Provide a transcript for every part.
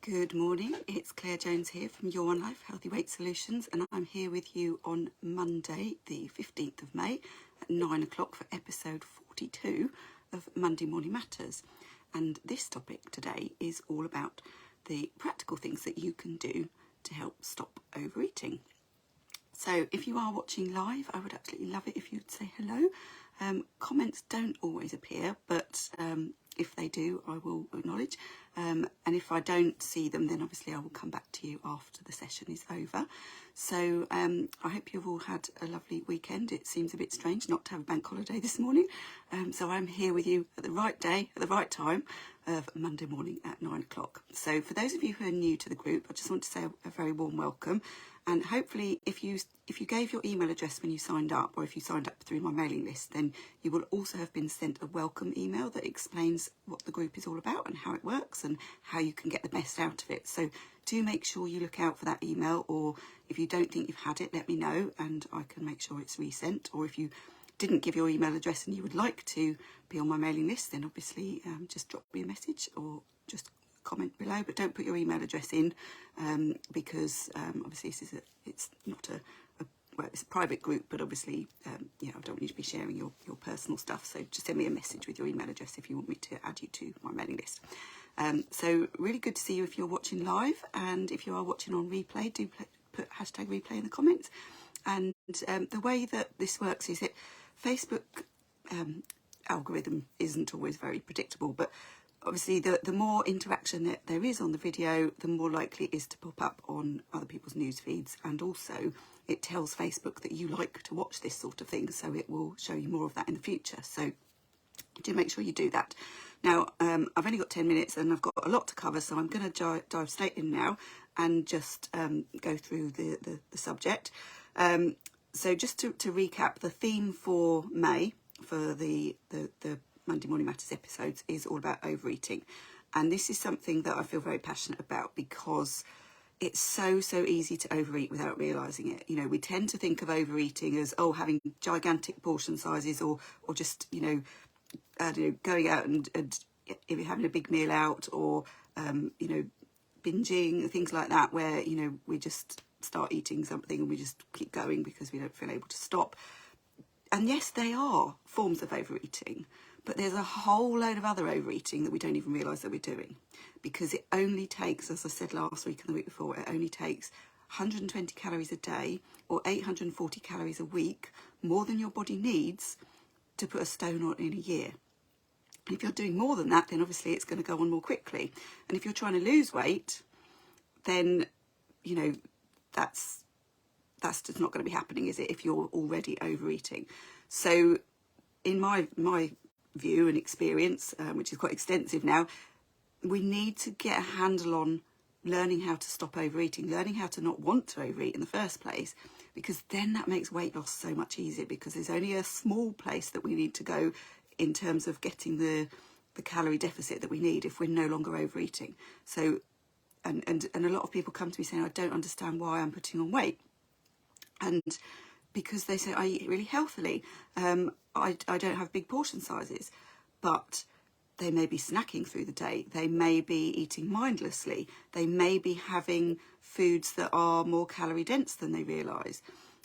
Good morning, it's Claire Jones here from Your One Life Healthy Weight Solutions, and I'm here with you on Monday the 15th of May at 9 o'clock for episode 42 of Monday Morning Matters. And this topic today is all about the practical things that you can do to help stop overeating. So if you are watching live, I would absolutely love it if you'd say hello. Comments don't always appear, but if they do, I will acknowledge. And if I don't see them, then obviously I will come back to you after the session is over. So I hope you've all had a lovely weekend. It seems a bit strange not to have a bank holiday this morning. So I'm here with you at the right day, at the right time of Monday morning at 9 o'clock. So for those of you who are new to the group, I just want to say a very warm welcome. And hopefully if you gave your email address when you signed up, or if you signed up through my mailing list, then you will also have been sent a welcome email that explains what the group is all about and how it works and how you can get the best out of it. So do make sure you look out for that email, or if you don't think you've had it, let me know and I can make sure it's resent. Or if you didn't give your email address and you would like to be on my mailing list, then obviously just drop me a message or just comment below, but don't put your email address in because obviously it's not well, it's a private group, but obviously I don't want you to be sharing your personal stuff. So just send me a message with your email address if you want me to add you to my mailing list. So really good to see you if you're watching live, and if you are watching on replay, do put hashtag replay in the comments. And the way that this works is that Facebook algorithm isn't always very predictable, but obviously the more interaction that there is on the video, the more likely it is to pop up on other people's news feeds, and also it tells Facebook that you like to watch this sort of thing, so it will show you more of that in the future. So do make sure you do that. Now I've only got 10 minutes and I've got a lot to cover, so I'm going to dive straight in now and just go through the subject. So just to recap, the theme for May for the Monday Morning Matters episodes is all about overeating, and this is something that I feel very passionate about because it's so easy to overeat without realizing it. You know, we tend to think of overeating as having gigantic portion sizes, or just going out and having a big meal out, or binging, things like that, where we just start eating something and we just keep going because we don't feel able to stop. And yes, they are forms of overeating, but there's a whole load of other overeating that we don't even realise that we're doing, because it only takes, as I said last week and the week before, it only takes 120 calories a day or 840 calories a week, more than your body needs, to put a stone on in a year. And if you're doing more than that, then obviously it's going to go on more quickly. And if you're trying to lose weight, then, that's just not going to be happening, is it, if you're already overeating? So in my view and experience, which is quite extensive now, we need to get a handle on learning how to stop overeating, learning how to not want to overeat in the first place, because then that makes weight loss so much easier, because there's only a small place that we need to go in terms of getting the calorie deficit that we need if we're no longer overeating. So and a lot of people come to me saying, I don't understand why I'm putting on weight. And because they say, I eat really healthily, I don't have big portion sizes, but they may be snacking through the day, they may be eating mindlessly, they may be having foods that are more calorie dense than they realise.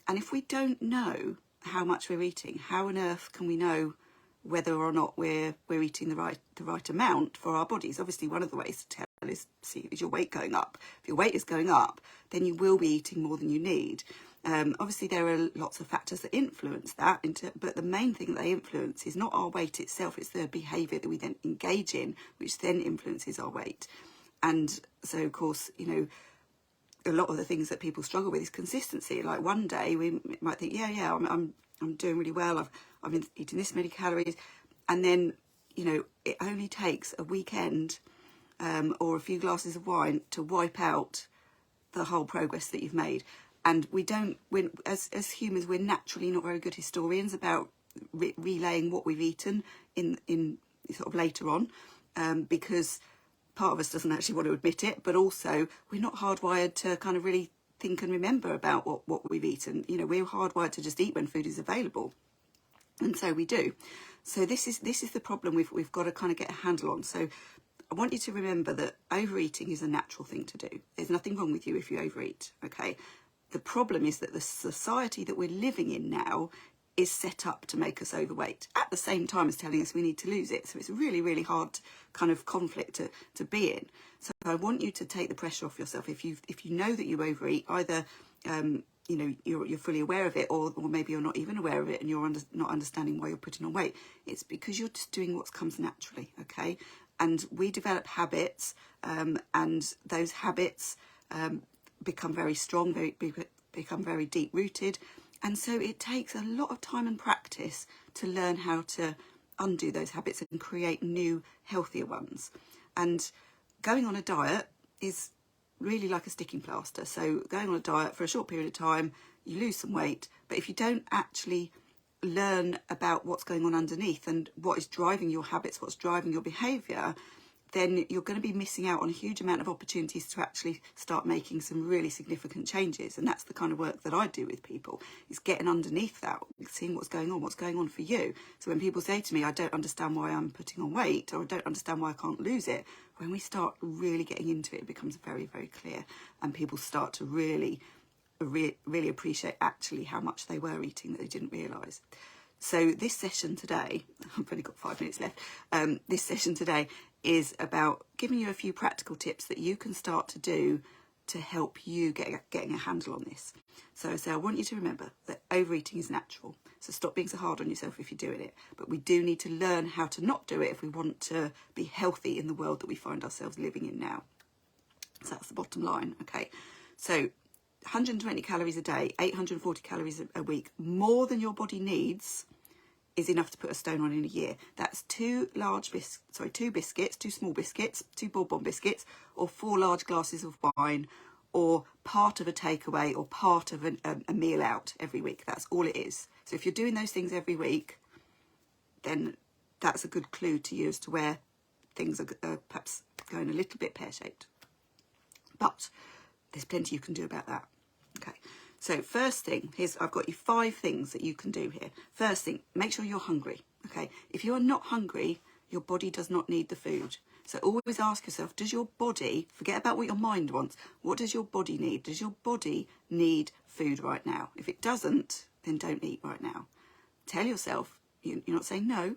And if we don't know how much we're eating, how on earth can we know whether or not we're eating the right amount for our bodies? Obviously, one of the ways to tell is your weight going up. If your weight is going up, then you will be eating more than you need. Obviously, there are lots of factors that influence that, but the main thing that they influence is not our weight itself, it's the behaviour that we then engage in, which then influences our weight. And so, of course, a lot of the things that people struggle with is consistency. Like one day we might think, I'm doing really well, I've been eating this many calories, and then it only takes a weekend or a few glasses of wine to wipe out the whole progress that you've made. And as humans, we're naturally not very good historians about relaying what we've eaten in sort of later on, because part of us doesn't actually want to admit it, but also we're not hardwired to kind of really think and remember about what we've eaten. We're hardwired to just eat when food is available, and so we do. So this is the problem we've got to kind of get a handle on. So I want you to remember that overeating is a natural thing to do. There's nothing wrong with you if you overeat, okay? The problem is that the society that we're living in now is set up to make us overweight at the same time as telling us we need to lose it. So it's a really, really hard kind of conflict to be in. So I want you to take the pressure off yourself. If you know that you overeat, either you know, you're fully aware of it, or maybe you're not even aware of it and you're not understanding why you're putting on weight. It's because you're just doing what comes naturally, okay? And we develop habits, and those habits become very strong, become very deep rooted. And so it takes a lot of time and practice to learn how to undo those habits and create new, healthier ones. And going on a diet is really like a sticking plaster. So going on a diet for a short period of time, you lose some weight, but if you don't actually learn about what's going on underneath and what is driving your habits, what's driving your behaviour, then you're going to be missing out on a huge amount of opportunities to actually start making some really significant changes. And that's the kind of work that I do with people, is getting underneath that, seeing what's going on for you. So when people say to me, I don't understand why I'm putting on weight, or I don't understand why I can't lose it, when we start really getting into it, it becomes very, very clear, and people start to really appreciate actually how much they were eating that they didn't realise. So this session today, I've only got 5 minutes left, this session today is about giving you a few practical tips that you can start to do to help you getting a handle on this. So I want you to remember that overeating is natural. So stop being so hard on yourself if you're doing it. But we do need to learn how to not do it if we want to be healthy in the world that we find ourselves living in now. So that's the bottom line, okay? So 120 calories a day, 840 calories a week, more than your body needs, is enough to put a stone on in a year. That's two biscuits, 2 small biscuits, 2 Bourbon biscuits, or 4 large glasses of wine, or part of a takeaway, or part of a meal out every week. That's all it is. So if you're doing those things every week, then that's a good clue to you as to where things are perhaps going a little bit pear-shaped. But there's plenty you can do about that. Okay. So first thing, I've got you 5 things that you can do here. First thing, make sure you're hungry, okay? If you're not hungry, your body does not need the food. So always ask yourself, does your body, forget about what your mind wants, what does your body need? Does your body need food right now? If it doesn't, then don't eat right now. Tell yourself, you're not saying no, you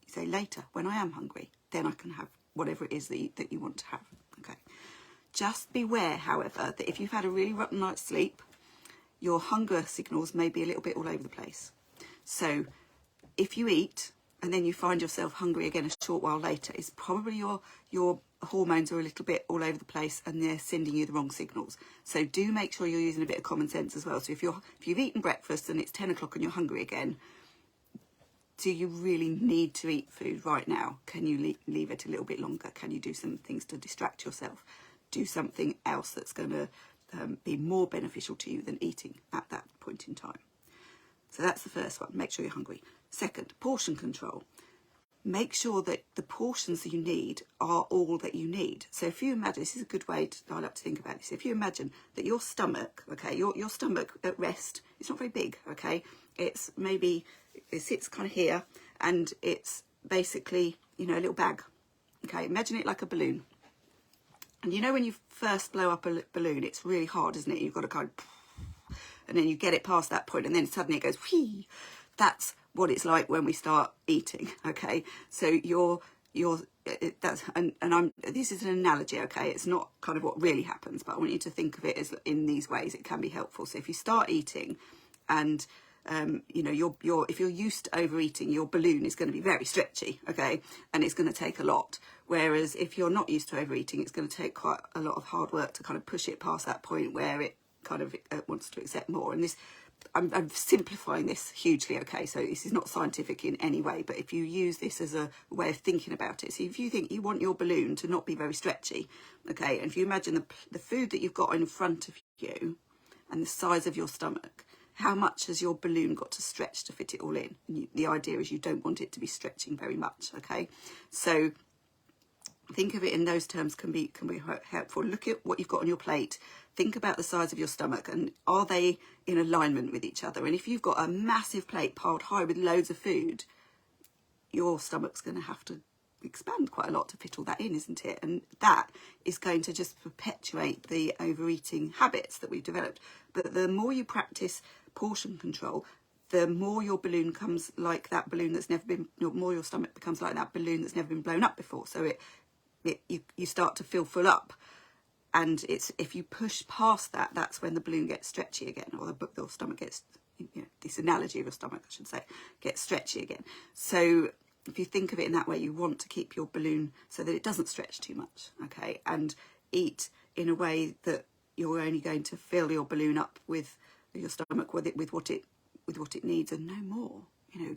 say later, when I am hungry, then I can have whatever it is that you want to have, okay? Just beware, however, that if you've had a really rotten night's sleep, your hunger signals may be a little bit all over the place. So if you eat and then you find yourself hungry again a short while later, it's probably your hormones are a little bit all over the place and they're sending you the wrong signals. So do make sure you're using a bit of common sense as well. So if you've eaten breakfast and it's 10 o'clock and you're hungry again, do you really need to eat food right now? Can you leave it a little bit longer? Can you do some things to distract yourself? Do something else that's going to be more beneficial to you than eating at that point in time. So that's the first one. Make sure you're hungry. Second, portion control. Make sure that the portions that you need are all that you need. So if you imagine, this is a good way I like to think about this. If you imagine that your stomach, okay, your stomach at rest, it's not very big, okay? It's maybe, it sits kind of here, and it's basically, a little bag. Okay, imagine it like a balloon. And when you first blow up a balloon, it's really hard, isn't it? You've got to kind of, and then you get it past that point, and then suddenly it goes, whee. That's what it's like when we start eating, okay? So this is an analogy, okay? It's not kind of what really happens, but I want you to think of it as in these ways. It can be helpful. So if you start eating, and if you're used to overeating, your balloon is going to be very stretchy, okay? And it's going to take a lot. Whereas if you're not used to overeating, it's going to take quite a lot of hard work to kind of push it past that point where it kind of wants to accept more. And this, I'm simplifying this hugely, okay? So this is not scientific in any way, but if you use this as a way of thinking about it, so if you think you want your balloon to not be very stretchy, okay, and if you imagine the food that you've got in front of you and the size of your stomach, how much has your balloon got to stretch to fit it all in? And the idea is you don't want it to be stretching very much, okay? So think of it in those terms, can be helpful. Look at what you've got on your plate. Think about the size of your stomach and are they in alignment with each other? And if you've got a massive plate piled high with loads of food, your stomach's going to have to expand quite a lot to fit all that in, isn't it? And that is going to just perpetuate the overeating habits that we've developed. But the more you practice portion control, the more your balloon comes like that balloon that's never been, the more your stomach becomes like that balloon that's never been blown up before. So you start to feel full up. And it's, if you push past that, that's when the balloon gets stretchy again, or the stomach gets, this analogy of your stomach, I should say, gets stretchy again. So if you think of it in that way, you want to keep your balloon so that it doesn't stretch too much, okay? And eat in a way that you're only going to fill your balloon up with your stomach with what it needs and no more.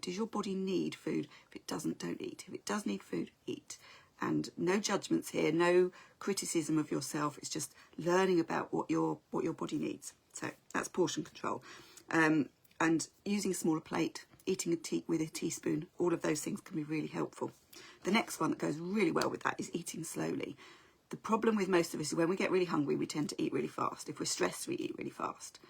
Does your body need food? If it doesn't, don't eat. If it does need food, eat. And no judgments here, no criticism of yourself. It's just learning about what your body needs. So that's portion control. And using a smaller plate, eating with a teaspoon, all of those things can be really helpful. The next one that goes really well with that is eating slowly. The problem with most of us is when we get really hungry, we tend to eat really fast. If we're stressed, we eat really fast.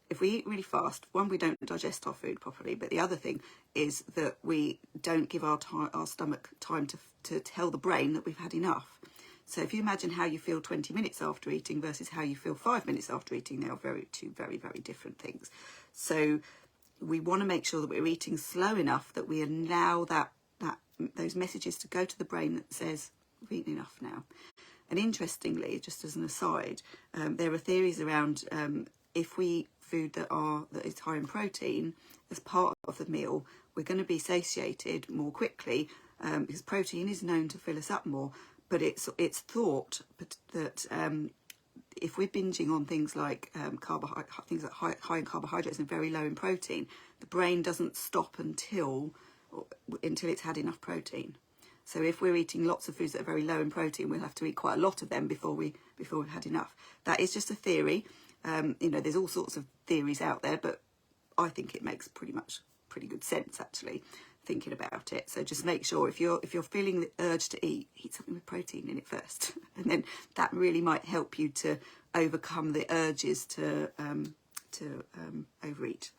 If we eat really fast, one, we don't digest our food properly, but the other thing is that we don't give our stomach time to tell the brain that we've had enough. So if you imagine how you feel 20 minutes after eating versus how you feel 5 minutes after eating, they are two very, very different things. So we want to make sure that we're eating slow enough that we allow those messages to go to the brain that says, we've eaten enough now. And interestingly, just as an aside, there are theories around if we eat food that is high in protein as part of the meal, we're going to be satiated more quickly because protein is known to fill us up more. But it's thought that if we're binging on things like things that are high in carbohydrates and very low in protein, the brain doesn't stop until it's had enough protein. So if we're eating lots of foods that are very low in protein, we'll have to eat quite a lot of them before we've had enough. That is just a theory. There's all sorts of theories out there, but I think it makes pretty good sense actually, thinking about it. So just make sure if you're feeling the urge to eat something with protein in it first, and then that really might help you to overcome the urges to overeat.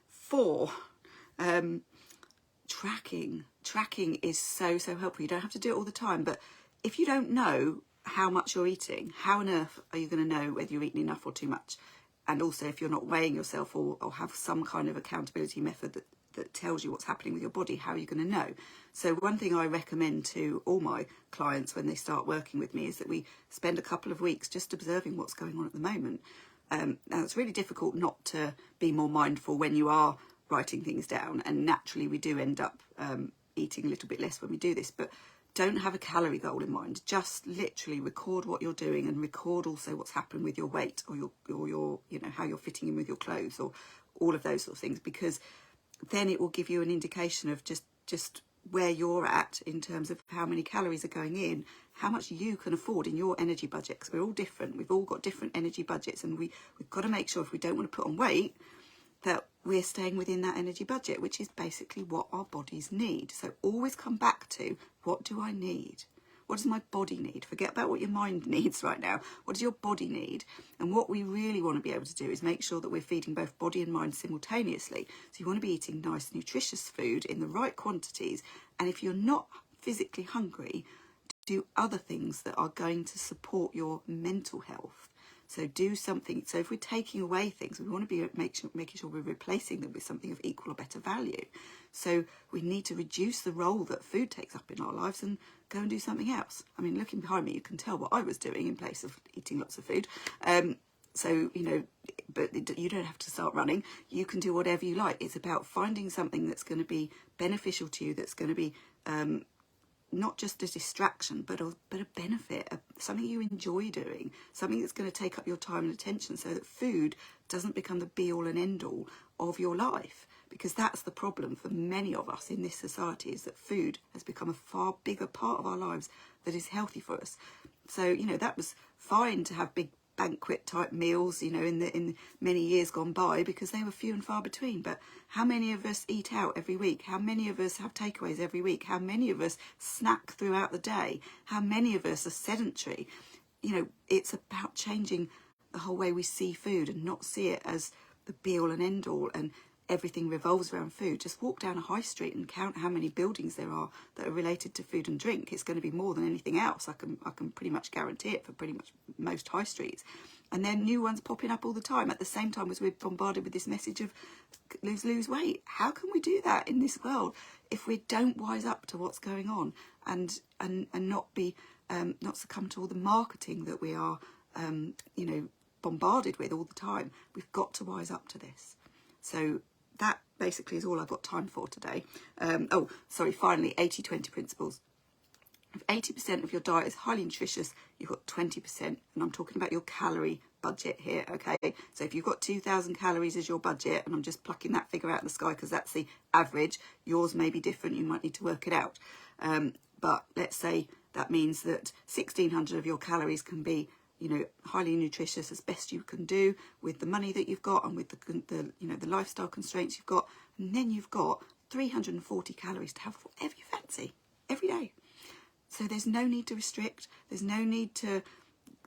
4, tracking is so helpful. You don't have to do it all the time, but if you don't know how much you're eating, how on earth are you going to know whether you're eating enough or too much? And also, if you're not weighing yourself or have some kind of accountability method that tells you what's happening with your body, how are you going to know? So one thing I recommend to all my clients when they start working with me is that we spend a couple of weeks just observing what's going on at the moment. Now, it's really difficult not to be more mindful when you are writing things down, and naturally we do end up eating a little bit less when we do this, but don't have a calorie goal in mind. Just literally record what you're doing and record also what's happened with your weight or your how you're fitting in with your clothes or all of those sort of things, because then it will give you an indication of just where you're at in terms of how many calories are going in, how much you can afford in your energy budget, because we're all different. We've all got different energy budgets, and we've got to make sure if we don't want to put on weight that we're staying within that energy budget, which is basically what our bodies need. So always come back to, what do I need? What does my body need? Forget about what your mind needs right now. What does your body need? And what we really want to be able to do is make sure that we're feeding both body and mind simultaneously. So you want to be eating nice, nutritious food in the right quantities. And if you're not physically hungry, do other things that are going to support your mental health. So do something. So if we're taking away things, we want to be making sure we're replacing them with something of equal or better value. So we need to reduce the role that food takes up in our lives and go and do something else. I mean, looking behind me, you can tell what I was doing in place of eating lots of food. So, but you don't have to start running. You can do whatever you like. It's about finding something that's going to be beneficial to you, that's going to be not just a distraction, but a benefit, something you enjoy doing, something that's going to take up your time and attention, so that food doesn't become the be-all and end-all of your life. Because that's the problem for many of us in this society, is that food has become a far bigger part of our lives that is healthy for us. So, that was fine to have big banquet type meals, in many years gone by, because they were few and far between. But how many of us eat out every week? How many of us have takeaways every week? How many of us snack throughout the day? How many of us are sedentary? It's about changing the whole way we see food and not see it as the be all and end all, and everything revolves around food. Just walk down a high street and count how many buildings there are that are related to food and drink. It's going to be more than anything else. I can pretty much guarantee it for pretty much most high streets. And then new ones popping up all the time at the same time as we're bombarded with this message of lose weight. How can we do that in this world if we don't wise up to what's going on and not be not succumb to all the marketing that we are bombarded with all the time? We've got to wise up to this. So that basically is all I've got time for today. Finally, 80-20 principles. If 80% of your diet is highly nutritious, you've got 20%, and I'm talking about your calorie budget here, okay? So if you've got 2,000 calories as your budget, and I'm just plucking that figure out in the sky because that's the average, yours may be different, you might need to work it out. But let's say that means that 1,600 of your calories can be, highly nutritious as best you can do with the money that you've got and with the lifestyle constraints you've got, and then you've got 340 calories to have whatever you fancy every day. So there's no need to restrict. There's no need to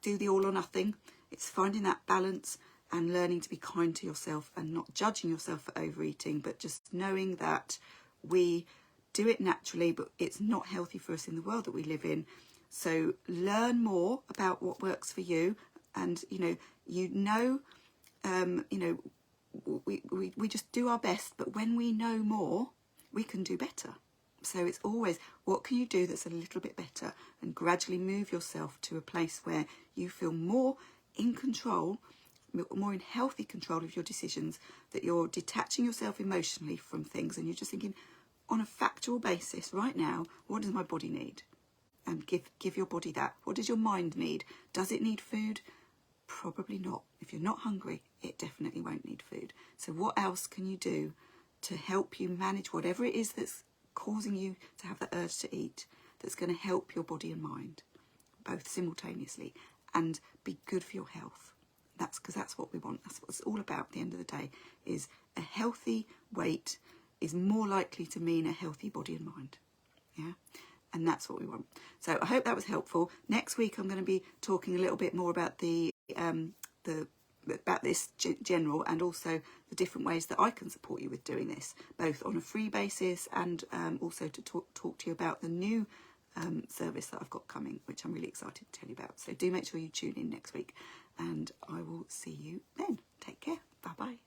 do the all or nothing. It's finding that balance and learning to be kind to yourself and not judging yourself for overeating, but just knowing that we do it naturally, but it's not healthy for us in the world that we live in. So learn more about what works for you. And, we just do our best. But when we know more, we can do better. So it's always, what can you do that's a little bit better, and gradually move yourself to a place where you feel more in control, more in healthy control of your decisions, that you're detaching yourself emotionally from things and you're just thinking on a factual basis right now, what does my body need? And give your body that. What does your mind need? Does it need food? Probably not. If you're not hungry, it definitely won't need food. So what else can you do to help you manage whatever it is that's causing you to have the urge to eat, that's going to help your body and mind both simultaneously and be good for your health? That's what we want. That's what it's all about at the end of the day, is a healthy weight is more likely to mean a healthy body and mind. Yeah. And that's what we want. So I hope that was helpful. Next week I'm going to be talking a little bit more about about this general, and also the different ways that I can support you with doing this, both on a free basis and also to talk to you about the new service that I've got coming, which I'm really excited to tell you about. So do make sure you tune in next week, and I will see you then. Take care. Bye bye.